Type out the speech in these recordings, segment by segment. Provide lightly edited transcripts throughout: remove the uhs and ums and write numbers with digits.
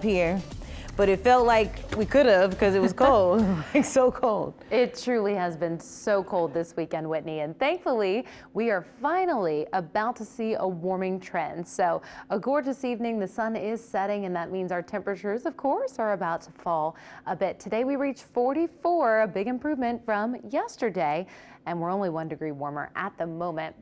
here, but it felt like we could have because it was cold, like so cold. It truly has been so cold this weekend, Whitney, and thankfully we are finally about to see a warming trend. So a gorgeous evening, the sun is setting, and that means our temperatures, of course, are about to fall a bit. Today we reached 44, a big improvement from yesterday, and we're only 1 degree warmer at the moment.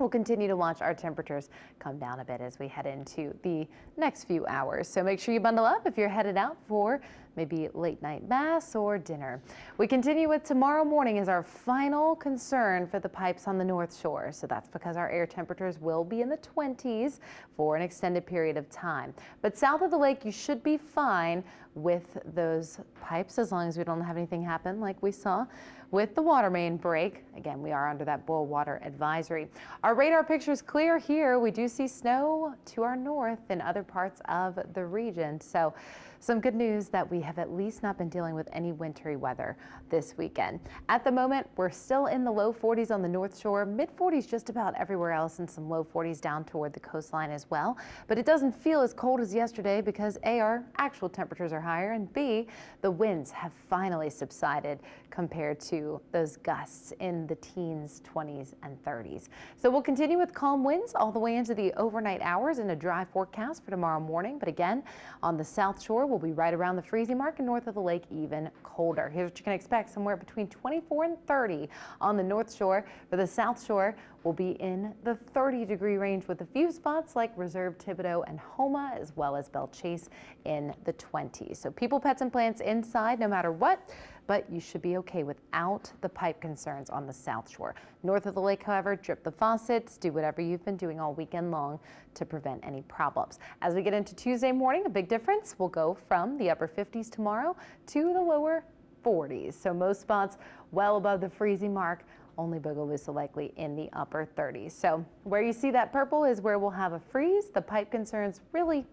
We'll continue to watch our temperatures come down a bit as we head into the next few hours. So make sure you bundle up if you're headed out for maybe late night mass or dinner. We continue with tomorrow morning as our final concern for the pipes on the North Shore. So that's because our air temperatures will be in the 20s for an extended period of time. But south of the lake, you should be fine with those pipes as long as we don't have anything happen like we saw with the water main break. Again, we are under that boil water advisory. Our radar picture is clear here. We do see snow to our north in other parts of the region. So some good news that we have at least not been dealing with any wintry weather this weekend. At the moment, we're still in the low 40s on the North Shore, mid 40s just about everywhere else, and some low 40s down toward the coastline as well. But it doesn't feel as cold as yesterday because A, our actual temperatures are higher, and B, the winds have finally subsided compared to those gusts in the teens, 20s, and 30s. So we'll continue with calm winds all the way into the overnight hours and a dry forecast for tomorrow morning. But again, on the South Shore, we'll be right around the freezing mark, and north of the lake, even colder. Here's what you can expect: somewhere between 24 and 30 on the North Shore. For the South Shore, we'll be in the 30-degree range with a few spots like Reserve, Thibodaux, and Homa, as well as Belle Chase in the 20s. So people, pets, and plants inside no matter what, but you should be okay without the pipe concerns on the South Shore. North of the lake, however, drip the faucets, do whatever you've been doing all weekend long to prevent any problems. As we get into Tuesday morning, a big difference. We'll go from the upper 50s tomorrow to the lower 40s. So most spots well above the freezing mark. Only Bogalusa likely in the upper 30s. So where you see that purple is where we'll have a freeze. The pipe concerns really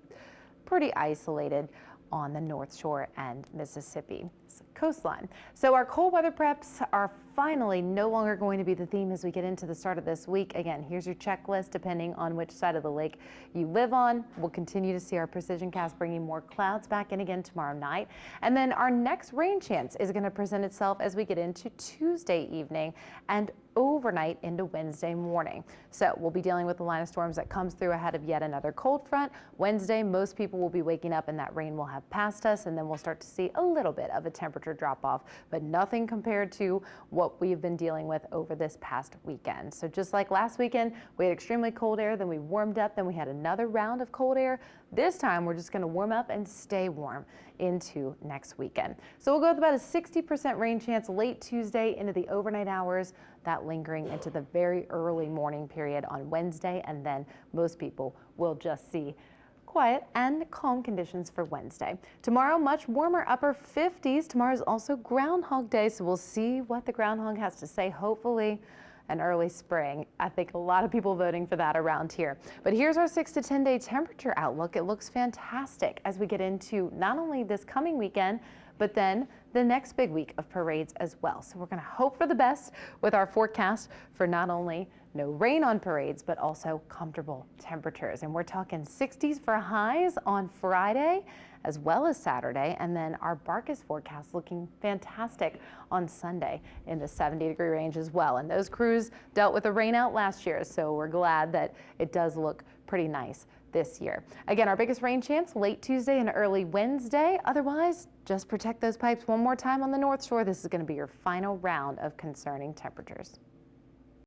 pretty isolated on the North Shore and Mississippi coastline. So our cold weather preps are finally no longer going to be the theme as we get into the start of this week. Again, here's your checklist depending on which side of the lake you live on. We'll continue to see our precision cast bringing more clouds back in again tomorrow night. And then our next rain chance is going to present itself as we get into Tuesday evening and overnight into Wednesday morning. So we'll be dealing with the line of storms that comes through ahead of yet another cold front. Wednesday, most people will be waking up and that rain will have passed us, and then we'll start to see a little bit of a temperature drop off, but nothing compared to what we've been dealing with over this past weekend. So just like last weekend, we had extremely cold air, then we warmed up, then we had another round of cold air. This time we're just going to warm up and stay warm into next weekend. So we'll go with about a 60% rain chance late Tuesday into the overnight hours, that lingering into the very early morning period on Wednesday, and then most people will just see quiet and calm conditions for Wednesday. Tomorrow, much warmer, upper 50s. Tomorrow is also Groundhog Day, so we'll see what the groundhog has to say. Hopefully an early spring. I think a lot of people voting for that around here. But here's our 6 to 10 day temperature outlook. It looks fantastic as we get into not only this coming weekend, but then the next big week of parades as well. So we're going to hope for the best with our forecast for not only no rain on parades, but also comfortable temperatures. And we're talking 60s for highs on Friday as well as Saturday. And then our Barkus forecast looking fantastic on Sunday in the 70-degree range as well. And those crews dealt with a rain out last year, so we're glad that it does look pretty nice this year. Again, our biggest rain chance late Tuesday and early Wednesday. Otherwise, just protect those pipes one more time on the North Shore. This is going to be your final round of concerning temperatures.